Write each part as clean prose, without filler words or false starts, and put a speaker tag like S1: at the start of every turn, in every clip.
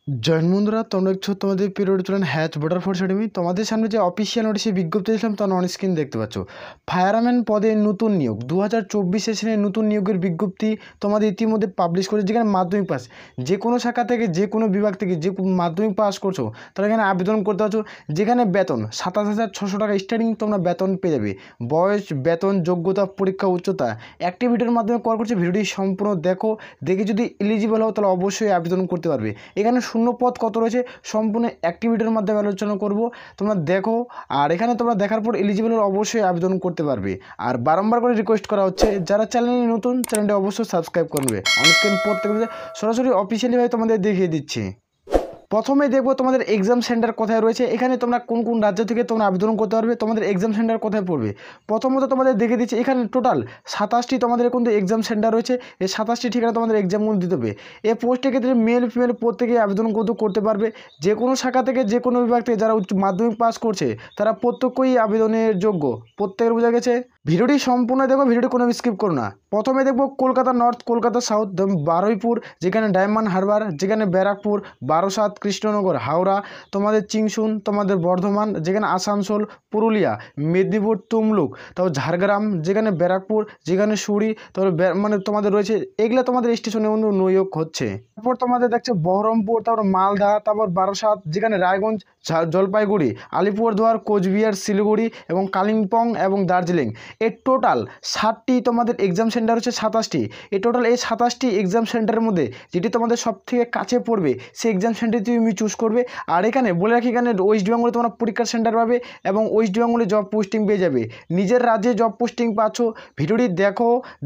S1: Join বন্ধুরা, তোমরা দেখছো তোমাদের পিরিয়ড চলেন হ্যাচ বর্ডার ফোর্স একাডেমি। তোমাদের সামনে যে অফিসিয়াল নোটিশে বিজ্ঞপ্তি দিয়েছিলাম তোমরা অন স্ক্রিন দেখতে পাচ্ছ। ফায়ারম্যান পদে নতুন নিয়োগ 2024 সেশনের নতুন নিয়োগের বিজ্ঞপ্তি তোমাদের ইতিমধ্যে পাবলিশ করেছে। যেখানে মাধ্যমিক পাস যে কোনো শাখা থেকে যে কোনো বিভাগ থেকে যে মাধ্যমিক পাস করছো তারা এখানে আবেদন করতে পারছো। যেখানে বেতন 27,600 টাকা স্টার্টিং তোমরা বেতন পেয়ে যাবে। বয়স, বেতন, যোগ্যতা, পরীক্ষা, উচ্চতা একটি ভিডিওর মাধ্যমে কল করছে। ভিডিওটি সম্পূর্ণ দেখে যদি এলিজিবল হও তাহলে অবশ্যই আবেদন করতে পারবে। এখানে শূন্য পদ কত রয়েছে সম্পূর্ণ অ্যাক্টিভিটির মাধ্যমে আলোচনা করব, তোমরা দেখো। আর এখানে তোমরা দেখার পর এলিজিবল হলে অবশ্যই আবেদন করতে পারবে। আর বারংবার করে রিকোয়েস্ট করা হচ্ছে যারা চ্যানেলে নতুন চ্যানেলটি অবশ্যই সাবস্ক্রাইব করবে। অনস্ক্রিন প্রত্যেক সরাসরি অফিসিয়ালিভাবে তোমাদের দেখিয়ে দিচ্ছি। প্রথমে দেখবো তোমাদের এক্সাম সেন্টার কোথায় রয়েছে। এখানে তোমরা কোন কোন রাজ্য থেকে তোমরা আবেদন করতে পারবে, তোমাদের এক্সাম সেন্টার কোথায় পড়বে। প্রথমত তোমাদের দেখে দিচ্ছি এখানে টোটাল 27টি তোমাদের কিন্তু এক্সাম সেন্টার রয়েছে। এই 27টি ঠিকানা তোমাদের এক্সামগুলো দিতে হবে। এই পোস্টের ক্ষেত্রে মেল ফিমেল প্রত্যেকেই আবেদন করতে পারবে। যে কোনো শাখা থেকে যে কোনো বিভাগ থেকে যারা উচ্চ মাধ্যমিক পাস করছে তারা প্রত্যেকেই আবেদনের যোগ্য। প্রত্যেকের বোঝা গেছে। ভিডিওটি সম্পূর্ণ দেখো, ভিডিওটি কোনো স্কিপ করো না। প্রথমে দেখবো কলকাতা নর্থ, কলকাতা সাউথ, বারুইপুর, যেখানে ডায়মন্ড হারবার, যেখানে ব্যারাকপুর, বারাসাত, কৃষ্ণনগর, হাওড়া, তোমাদের চিংসুন, তোমাদের বর্ধমান, যেখানে আসানসোল, পুরুলিয়া, মেদিনীপুর, তমলুক, তারপর ঝাড়গ্রাম, যেখানে ব্যারাকপুর, যেখানে সুরি, তারপর মানে তোমাদের রয়েছে। এগুলো তোমাদের স্টেশনে কিন্তু নিয়োগ হচ্ছে। তারপর তোমাদের দেখছে বহরমপুর, তারপর মালদা, তারপর বারাসাত, যেখানে রায়গঞ্জ, জলপাইগুড়ি, আলিপুরদুয়ার, কোচবিহার, শিলিগুড়ি এবং কালিম্পং এবং দার্জিলিং। এই টোটাল 60টি তোমাদের এক্সাম সেন্টার হচ্ছে 27টি। এই টোটাল এই 27টি এক্সাম সেন্টারের মধ্যে যেটি তোমাদের সব থেকে কাছে পড়বে সেই এক্সাম সেন্টারটি তুমি চুজ করবে। আর এখানে বলে রাখি, এখানে ওয়েস্ট বেঙ্গলে তোমরা পরীক্ষার সেন্টার পাবে এবং ওয়েস্ট বেঙ্গলে জব পোস্টিং পেয়ে যাবে। নিজের রাজ্যে জব পোস্টিং পাচ্ছ, ভিডিওটি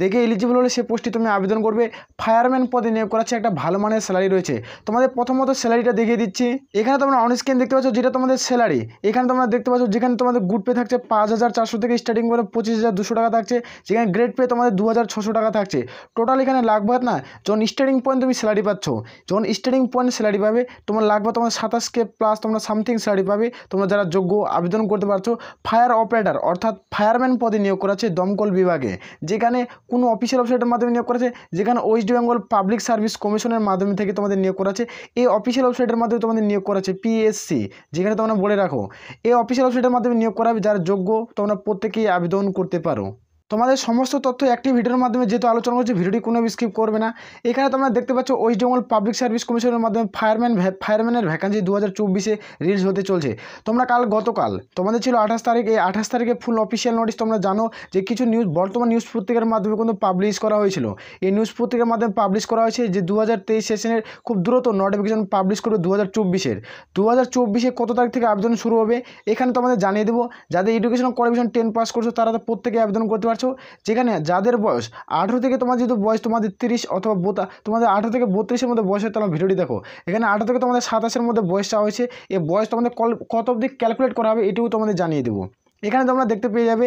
S1: দেখে এলিজিবল হলে সে পোস্টে তুমি আবেদন করবে। ফায়ারম্যান পদে নিয়োগ করাচ্ছে, একটা ভালো মানের স্যালারি রয়েছে। তোমাদের প্রথমত স্যালারিটা দেখিয়ে দিচ্ছি। এখানে তোমরা অন স্ক্রিন দেখতে পাচ্ছ যেটা তোমাদের স্যালারি। এখানে তোমরা দেখতে পাচ্ছ যেখানে তোমাদের গুড পে থাকছে 5,400 থেকে স্টার্টিং করে 25,200 টাকা থাকছে। যেখানে গ্রেড পে তোমাদের 2,600 টাকা থাকছে। টোটাল এখানে লাগবে না, যখন স্টার্টিং পয়েন্ট তুমি স্যালারি পাচ্ছ, যখন স্টার্টিং পয়েন্ট স্যালারি পাবে তোমার লাগবে তোমার 27K প্লাস তোমরা সামথিং স্যালারি পাবে। তোমরা যারা যোগ্য আবেদন করতে পারছো। ফায়ার অপারেটর অর্থাৎ ফায়ারম্যান পদে নিয়োগ করাচ্ছে দমকল বিভাগে। যেখানে কোনো অফিসিয়াল ওয়েবসাইটের মাধ্যমে নিয়োগ করেছে, যেখানে ওয়েস্ট বেঙ্গল পাবলিক সার্ভিস কমিশনের মাধ্যমে থেকে তোমাদের নিয়োগ করাচ্ছে। এই অফিসিয়াল ওয়েবসাইটের মাধ্যমে তোমাদের নিয়োগ করাচ্ছে পিএসসি, যেখানে তোমরা বলে রাখো এই অফিসিয়াল ওয়েবসাইটের মাধ্যমে নিয়োগ করাবে। যারা যোগ্য তোমরা প্রত্যেকেই আবেদন করতে পারো। তোমাদের সমস্ত তথ্য একটি ভিডিওর মাধ্যমে যেহেতু আলোচনা করছি, ভিডিওটি কোনো স্কিপ করবে না। এখানে তোমরা দেখতে পাচ্ছ ওয়েস্ট বেঙ্গল পাবলিক সার্ভিস কমিশনের মাধ্যমে ফায়ারম্যানের ভ্যাকান্সি 2024-এ রিলিজ হতে চলছে। তোমরা গতকাল তোমাদের ছিল 28 তারিখ। এই 28 তারিখে ফুল অফিসিয়াল নোটিশ তোমরা জানো যে কিছু বর্তমান নিউজ পত্রিকার মাধ্যমে কিন্তু পাবলিশ করা হয়েছিল। এই নিউজ পত্রিকার মাধ্যমে পাবলিশ করা হয়েছে যে 2023 সেশনের খুব দ্রুত নোটিফিকেশন পাবলিশ করবে 2024-এর। 2024-এ কত তারিখ থেকে আবেদন শুরু হবে এখানে তোমাদের জানিয়ে দেবো। যাদের এডুকেশনাল কোয়ালিফিকেশন 10 পাস করছো তারা প্রত্যেকে আবেদন করতে পারছো। যেখানে যাদের বয়স 18 থেকে, তোমার যেহেতু বয়স তোমাদের 30 অথবা তোমাদের 18 থেকে 32-এর মধ্যে বয়স হয়, তাহলে ভিডিওটি দেখো। এখানে 18 থেকে তোমাদের 27-এর মধ্যে বয়স চাওয়া হয়েছে। এই বয়স তোমাদের কত অবধি ক্যালকুলেট করা হবে এটিও তোমাদের জানিয়ে দেবো। এখানে তোমরা দেখতে পেয়ে যাবে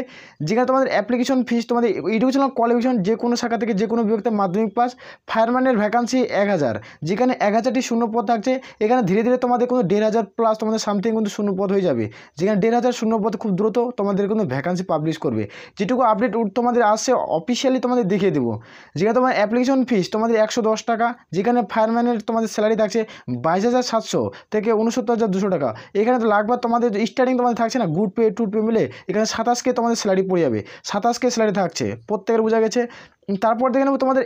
S1: যেখানে তোমাদের অ্যাপ্লিকেশন ফিস, তোমাদের এডুকেশনাল কোয়ালিফিকেশন যে কোনো শাখা থেকে যে কোনো বিভাগে মাধ্যমিক পাস। ফায়ারম্যানের ভ্যাকান্সি 1000, যেখানে 1000টি শূন্যপদ থাকছে। এখানে ধীরে ধীরে তোমাদের কিন্তু 1500 প্লাস তোমাদের সামথিং কিন্তু শূন্যপদ হয়ে যাবে। যেখানে 1500 শূন্যপদ খুব দ্রুত তোমাদের কিন্তু ভ্যাকান্সি পাবলিশ করবে। যেটুকু আপডেট তোমাদের আসছে অফিসিয়ালি তোমাদের দেখিয়ে দেবো। যেখানে তোমার অ্যাপ্লিকেশন ফিস তোমাদের 110 টাকা। যেখানে ফায়ারম্যানের তোমাদের স্যালারি থাকছে 22,700 থেকে 69,200 টাকা। এখানে তো লাগবে তোমাদের স্টার্টিং তোমাদের থাকছে না গুড পে টুড পে মিলে এখানে 27K তোমাদের স্যালারি পড়ে যাবে। 27K স্যালারি থাকছে, প্রত্যেকের বোঝা গেছে। তারপর দেখে নেবো তোমাদের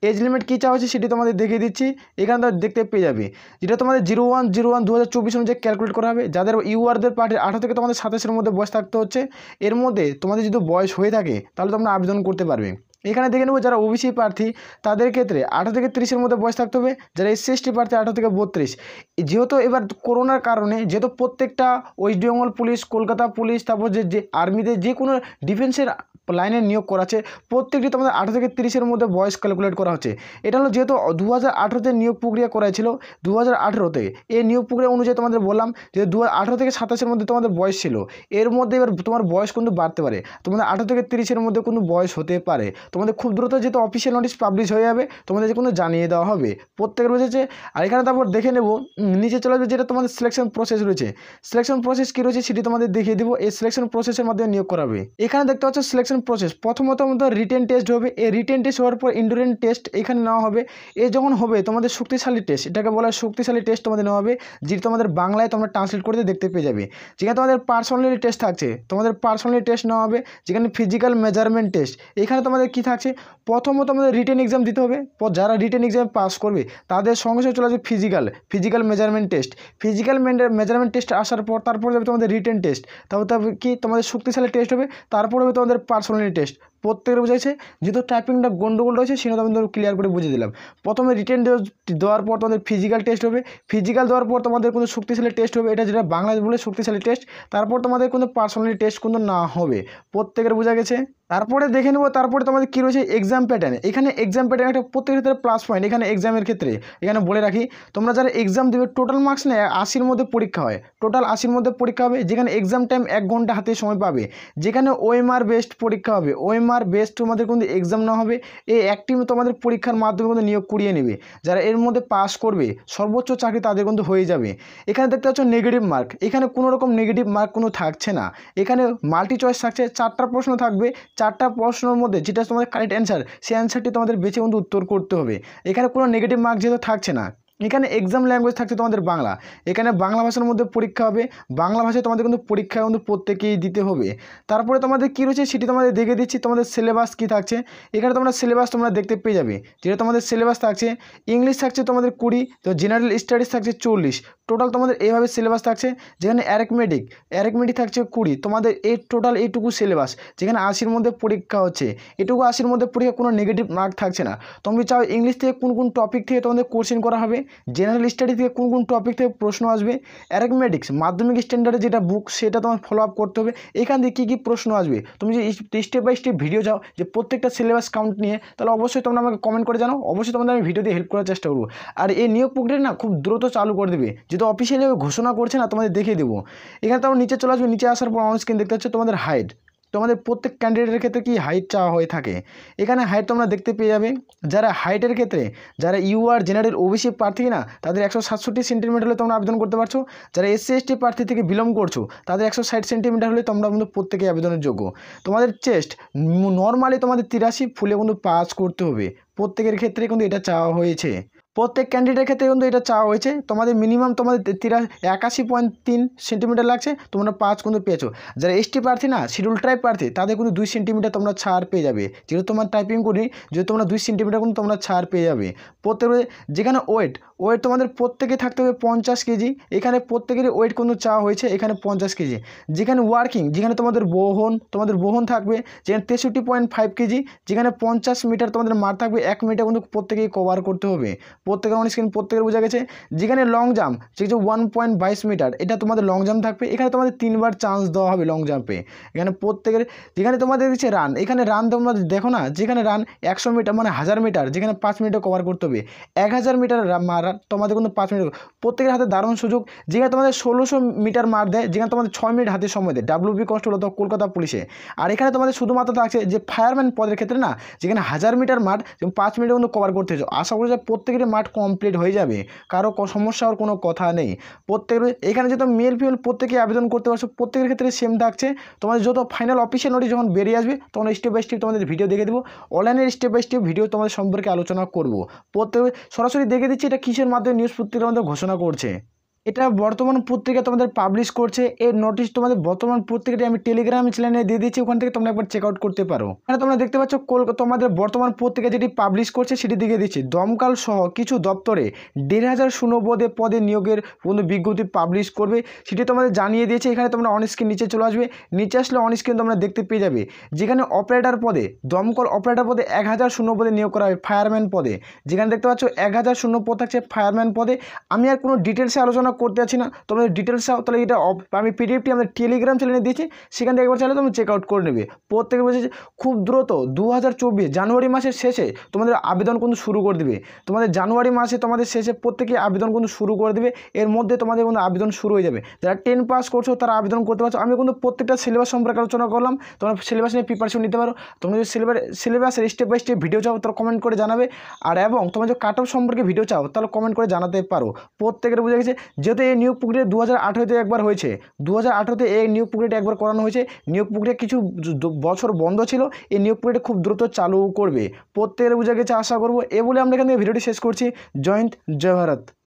S1: এজ লিমিট কী চাওয়া হচ্ছে সেটি তোমাদের দেখিয়ে দিচ্ছি। এখানে তো দেখতে পেয়ে যাবে যেটা তোমাদের 01/01/2024 অনুযায়ী ক্যালকুলেট করা হবে। যাদের ইউআরদের পার্টির 18 থেকে তোমাদের 27-এর মধ্যে বয়স থাকতে হচ্ছে। এর মধ্যে তোমাদের যদি বয়স হয়ে থাকে তাহলে তোমরা আবেদন করতে পারবে। এখানে দেখে নেবো যারা ওবিসি প্রার্থী তাদের ক্ষেত্রে 18 থেকে 30-এর মধ্যে বয়স থাকতে হবে। যারা SC/ST প্রার্থী 18 থেকে 32। যেহেতু এবার করোনার কারণে যেহেতু প্রত্যেকটা West Bengal police, Kolkata police, তারপর যে আর্মিতে যে কোনো ডিফেন্সের লাইনে নিয়োগ করাচ্ছে, প্রত্যেকটি তোমাদের 18 থেকে 30-এর মধ্যে বয়স ক্যালকুলেট করা হচ্ছে। এটা হলো যেহেতু 2018-তে নিয়োগ প্রক্রিয়া করা ছিল। 2018-তে এই নিয়োগ প্রক্রিয়া অনুযায়ী তোমাদের বললাম যে 18 থেকে 27-এর মধ্যে তোমাদের বয়স ছিল। এর মধ্যে এবার তোমার বয়স কিন্তু বাড়তে পারে, তোমাদের 18 থেকে 30-এর মধ্যে কিন্তু বয়স হতে পারে। তোমাদের খুব দ্রুত যেহেতু অফিসিয়াল নোটিশ পাবলিশ হয়ে যাবে তোমাদের যে কোনো জানিয়ে দেওয়া হবে, প্রত্যেকের বুঝেছে। আর এখানে তারপর দেখে নেব নিচে চলে যাবে যেটা তোমাদের সিলেকশন প্রসেস রয়েছে। সিলেকশন প্রসেস কী রয়েছে সেটি তোমাদের দেখিয়ে দেবো। এই সিলেকশন প্রসেসের মাধ্যমে নিয়োগ করাবে। এখানে দেখতে পাচ্ছ সিলেকশন সিলেকশন প্রসেস প্রথমত আমাদের রিটেন টেস্ট হবে। এই রিটেন টেস্ট হওয়ার পর ইন্ডোরেন্ট টেস্ট এখানে নেওয়া হবে। এ যখন হবে তোমাদের শক্তিশালী টেস্ট, এটাকে বলা হয় শক্তিশালী টেস্ট তোমাদের নেওয়া হবে, যেটা তোমাদের বাংলায় তোমরা ট্রান্সলেট করতে দেখতে পেয়ে যাবে। যেখানে তোমাদের পার্সোনালি টেস্ট থাকছে, তোমাদের পার্সোনালি টেস্ট নেওয়া হবে। যেখানে ফিজিক্যাল মেজারমেন্ট টেস্ট, এখানে তোমাদের কি থাকছে, প্রথমত আমাদের রিটেন এক্সাম দিতে হবে। যারা রিটেন এক্সামে পাস করবে তাদের সঙ্গে সঙ্গে চলে আসবে physical measurement test. Physical measurement test আসার পর তারপর যাবে তোমাদের রিটেন টেস্ট, তারপর কি তোমাদের শক্তিশালী টেস্ট হবে, তারপর হবে তোমাদের পার্সোনালি টেস্ট। প্রত্যেকের বুঝাইছে, যেহেতু টাইপিংটা গন্ডগোল রয়েছে সেটা আমি তোমাদের ক্লিয়ার করে বুঝিয়ে দিলাম। প্রথমে রিটেন দেওয়ার পর তোমাদের ফিজিক্যাল টেস্ট হবে, ফিজিক্যাল দেওয়ার পর তোমাদের কোনো শক্তিশালী টেস্ট হবে, এটা যেটা বাংলায় বলে শক্তিশালী টেস্ট। তারপর তোমাদের কোনো পার্সোনালি টেস্ট কিন্তু না হবে। প্রত্যেকের বোঝা গেছে। তারপরে দেখে নেবো তারপরে তোমাদের কী রয়েছে এক্সাম প্যাটার্ন। এখানে এক্সাম প্যাটার্ন একটা প্রত্যেকের ক্ষেত্রে প্লাস পয়েন্ট। এখানে এক্সামের ক্ষেত্রে এখানে বলে রাখি, তোমরা যারা এক্সাম দেবে টোটাল মার্কস না 80-র মধ্যে পরীক্ষা হয়, টোটাল 80-র মধ্যে পরীক্ষা হবে। যেখানে এক্সাম টাইম 1 ঘন্টা হাতে সময় পাবে। যেখানে ওএমআর বেস্ট পরীক্ষা হবে, ওএমআর বেস্ট তোমাদের কিন্তু এক্সাম না হবে। এই একটি তোমাদের পরীক্ষার মাধ্যমে কিন্তু নিয়োগ করিয়ে নেবে। যারা এর মধ্যে পাস করবে সর্বোচ্চ চাকরি তাদের কিন্তু হয়ে যাবে। এখানে দেখতে পাচ্ছ নেগেটিভ মার্ক, এখানে কোনো রকম নেগেটিভ মার্ক কোনো থাকছে না। এখানে মাল্টি চয়েস থাকছে, 4টা প্রশ্ন থাকবে। 4টা প্রশ্নের মধ্যে যেটা তোমাদের কারেক্ট অ্যান্সার, সেই অ্যান্সারটি তোমাদের বেছে কিন্তু উত্তর করতে হবে। এখানে কোনো নেগেটিভ মার্ক যেহেতু থাকছে না। এখানে এক্সাম ল্যাঙ্গুয়েজ থাকছে তোমাদের বাংলা। এখানে বাংলা ভাষার মধ্যে পরীক্ষা হবে। বাংলা ভাষায় তোমাদের কিন্তু পরীক্ষা কিন্তু প্রত্যেকেই দিতে হবে। তারপরে তোমাদের কী রয়েছে সেটি তোমাদের দেখে দিচ্ছি। তোমাদের সিলেবাস কী থাকছে, এখানে তোমরা সিলেবাস তোমরা দেখতে পেয়ে যাবে। যেটা তোমাদের সিলেবাস থাকছে, ইংলিশ থাকছে তোমাদের 20, তো জেনারেল স্টাডিজ থাকছে 40। টোটাল তোমাদের এইভাবে সিলেবাস থাকছে। যেখানে অ্যারিথমেটিক থাকছে 20। তোমাদের এই টোটাল এইটুকু সিলেবাস, যেখানে 80-র মধ্যে পরীক্ষা হচ্ছে। এটুকু 80-র মধ্যে পরীক্ষা, কোনো নেগেটিভ মার্ক থাকছে না। তুমি চাও ইংলিশ থেকে কোন কোন টপিক থেকে তোমাদের কোশ্চেন করা হবে, জেনারেল স্টাডি থেকে কোন কোন টপিক থেকে প্রশ্ন আসবে, অ্যারিথমেটিক্স মাধ্যমিক স্ট্যান্ডার্ডে যেটা বুক সেটা তোমার ফলো আপ করতে হবে। এখান থেকে কী কী প্রশ্ন আসবে, তুমি যদি স্টেপ বাই স্টেপ ভিডিও চাও যে প্রত্যেকটা সিলেবাস কাউন্ট নিয়ে, তাহলে অবশ্যই তোমরা আমাকে কমেন্ট করে জানাও। অবশ্যই তোমাদের আমি ভিডিও দিয়ে হেল্প করার চেষ্টা করবো। আর এই নিয়োগ প্রক্রিয়া না খুব দ্রুত চালু করে দেবে, যেহেতু অফিসিয়ালি ঘোষণা করছে না, তোমাদের দেখিয়ে দেবো। এখানে তোমরা নিচে চলে আসবে, নিচে আসার পর অন স্ক্রিন দেখতে পাচ্ছ তোমাদের হাইট। তোমাদের প্রত্যেক ক্যান্ডিডেটের ক্ষেত্রে কি হাইট চাওয়া হয়ে থাকে। এখানে হাইট তোমরা দেখতে পেয়ে যাবে। যারা হাইটের ক্ষেত্রে যারা ইউআর জেনারেল ওবিসি প্রার্থী না, তাদের 167 সেন্টিমিটার হলে তোমরা আবেদন করতে পারছো। যারা এসসি এসটি প্রার্থী থেকে বিলং করছো, তাদের 160 সেন্টিমিটার হলে তোমরা কিন্তু প্রত্যেকে আবেদনের যোগ্য। তোমাদের চেস্ট নর্মালি তোমাদের 83 ফুলে কিন্তু পাস করতে হবে। প্রত্যেকের ক্ষেত্রে কিন্তু এটা চাওয়া হয়েছে। প্রত্যেক ক্যান্ডিডেটের ক্ষেত্রে কিন্তু এটা চাওয়া হয়েছে। তোমাদের মিনিমাম তোমাদের 81.3 সেন্টিমিটার লাগছে, তোমরা 5 কিন্তু পেয়েছো। যারা এসটি প্রার্থী না, শিডিউল ট্রাইব প্রার্থী, তাদের কিন্তু 2 সেন্টিমিটার তোমরা ছাড় পেয়ে যাবে। যেহেতু তোমার টাইপিং করি, যেহেতু তোমরা 2 সেন্টিমিটার কিন্তু তোমরা ছাড় পেয়ে যাবে। যেখানে ওয়েট তোমাদের প্রত্যেকে থাকতে হবে 50 কেজি। এখানে প্রত্যেকেরই ওয়েট কিন্তু চাওয়া হয়েছে, এখানে 50 কেজি। যেখানে ওয়ার্কিং, যেখানে তোমাদের বহন থাকবে, যেখানে 63.5 কেজি। যেখানে 50 মিটার তোমাদের মার থাকবে, 1 মিটার কিন্তু প্রত্যেকেই কভার করতে হবে। প্রত্যেকের অন স্ক্রিন প্রত্যেকের বোঝা গেছে। যেখানে লং জাম্প, যে 1.22 মিটার, এটা তোমাদের লং জাম্প থাকবে। এখানে তোমাদের 3বার চান্স দেওয়া হবে লং জাম্পে। এখানে প্রত্যেকের, যেখানে তোমাদের দিচ্ছে রান, এখানে রান তোমরা দেখো না, যেখানে রান 100 মিটার মানে 1000 মিটার, যেখানে 5 মিনিটে কভার করতে হবে। 1000 মিটার মারা তোমাদের কিন্তু 5 মিনিট। প্রত্যেকের হাতে দারুণ সুযোগ। যেখানে তোমাদের 1600 মিটার মার দেয়, যেখানে তোমাদের 6 মিনিট হাতে সময় দেয় ডাব্লিউবি কনস্টেবল অথবা কলকাতা পুলিশে। আর এখানে তোমাদের শুধুমাত্র থাকছে যে ফায়ারম্যান পদের ক্ষেত্রে না, যেখানে 1000 মিটার মাঠ 5 মিনিটে কিন্তু কভার করতে হচ্ছে। আশা করি যে প্রত্যেকেরই মাঠ কমপ্লিট হয়ে যাবে, কারো সমস্যা হওয়ার কোনো কথা নেই। প্রত্যেকের এখানে যেহেতু মেল ফিমেল প্রত্যেকে আবেদন করতে পারছো। প্রত্যেকের ক্ষেত্রে সেম থাকছে। তোমাদের যত ফাইনাল অফিসিয়াল নোটিশ যখন বেরিয়ে আসবে, তখন স্টেপ বাই স্টেপ তোমাদের ভিডিও দেখে দেবো। অনলাইনের স্টেপ বাই স্টেপ ভিডিও তোমাদের সম্পর্কে আলোচনা করবো। প্রত্যেকে সরাসরি দেখে দিচ্ছি এটা কিসের মাধ্যমে নিউজ পত্রিকার মধ্যে ঘোষণা করছে। এটা বর্তমান পত্রিকা তোমাদের পাবলিশ করছে। এর নোটিশ তোমাদের বর্তমান পত্রিকাটি আমি টেলিগ্রাম চ্যানেলে দিয়ে দিচ্ছি, ওখান থেকে তোমরা একবার চেক আউট করতে পারো। এখানে তোমরা দেখতে পাচ্ছ তোমাদের বর্তমান পত্রিকা যেটি পাবলিশ করছে সেটি দিয়ে দিচ্ছি। দমকল সহ কিছু দপ্তরে 1500 পদে নিয়োগের কোনো বিজ্ঞপ্তি পাবলিশ করবে, সেটি তোমাদের জানিয়ে দিয়েছে। এখানে তোমরা অন স্ক্রিন নিচে চলে আসবে, নিচে আসলে অন স্ক্রিন তোমরা দেখতে পেয়ে যাবে। যেখানে অপারেটর পদে, দমকল অপারেটর পদে 1000 পদে নিয়োগ করা হবে। ফায়ারম্যান পদে যেখানে দেখতে পাচ্ছ 1000 পদ থাকছে ফায়ারম্যান পদে। আমি আর কোনো ডিটেলসে আলোচনা করতে আছি না, তোমাদের ডিটেলস চাও তাহলে এটা আমি পিডিএফটি আমাদের টেলিগ্রাম চ্যানেলে দিয়েছি, সেখান থেকে একবার চাইলে তুমি চেক আউট করে নেবে। প্রত্যেকে বলছে খুব দ্রুত 2024 জানুয়ারি মাসের শেষে তোমাদের আবেদন কিন্তু শুরু করে দেবে। তোমাদের জানুয়ারি মাসে তোমাদের শেষে প্রত্যেকে আবেদন কিন্তু শুরু করে দেবে। এর মধ্যে তোমাদের কিন্তু আবেদন শুরু হয়ে যাবে। যারা 10 পাস করছো তারা আবেদন করতে পারছো। আমি কিন্তু প্রত্যেকটা সিলেবাস সম্পর্কে আলোচনা করলাম। তোমরা সিলেবাস নিয়ে প্রিপারেশন নিতে পারো। তোমরা যদি সিলেবাসের স্টেপ বাই স্টেপ ভিডিও চাও তাহলে কমেন্ট করে জানাবে। আর এবং তোমরা যদি কাট অফ সম্পর্কে ভিডিও চাও তাহলে কমেন্ট করে জানাতে পারো। প্রত্যেকের বুঝে গেছে। যেহেতু এই নিয়োগ প্রক্রিয়া 2018-তে একবার হয়েছে, 2018-তে এই নিয়োগ প্রক্রিয়াটা একবার করানো হয়েছে। নিয়োগ প্রক্রিয়া কিছু বছর বন্ধ ছিল, এই নিয়োগ প্রক্রিয়াটা খুব দ্রুত চালু করবে, প্রত্যেকের বুঝে গেছে আশা করব। এ বলে আমরা এখান থেকে ভিডিওটি শেষ করছি। জয় হিন্দ, জয় ভারত।